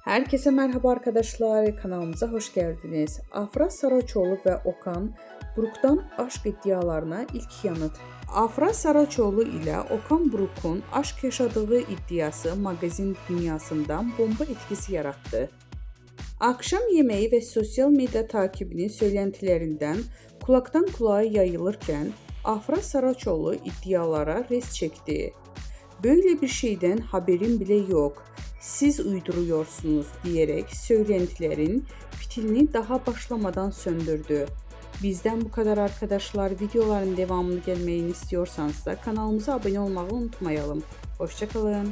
Herkese merhaba arkadaşlar, kanalımıza hoş geldiniz. Afra Saraçoğlu ve Okan Buruk'tan aşk iddialarına ilk yanıt. Afra Saraçoğlu ile Okan Buruk'un aşk yaşadığı iddiası magazin dünyasından bomba etkisi yarattı. Akşam yemeği ve sosyal medya takibinin söylentilerinden kulaktan kulağa yayılırken Afra Saraçoğlu iddialara res çekti. "Böyle bir şeyden haberim bile yok. Siz uyduruyorsunuz" diyerek söylentilerin fitilini daha başlamadan söndürdü. Bizden bu kadar arkadaşlar. Videoların devamını gelmesini istiyorsanız da kanalımıza abone olmayı unutmayalım. Hoşça kalın.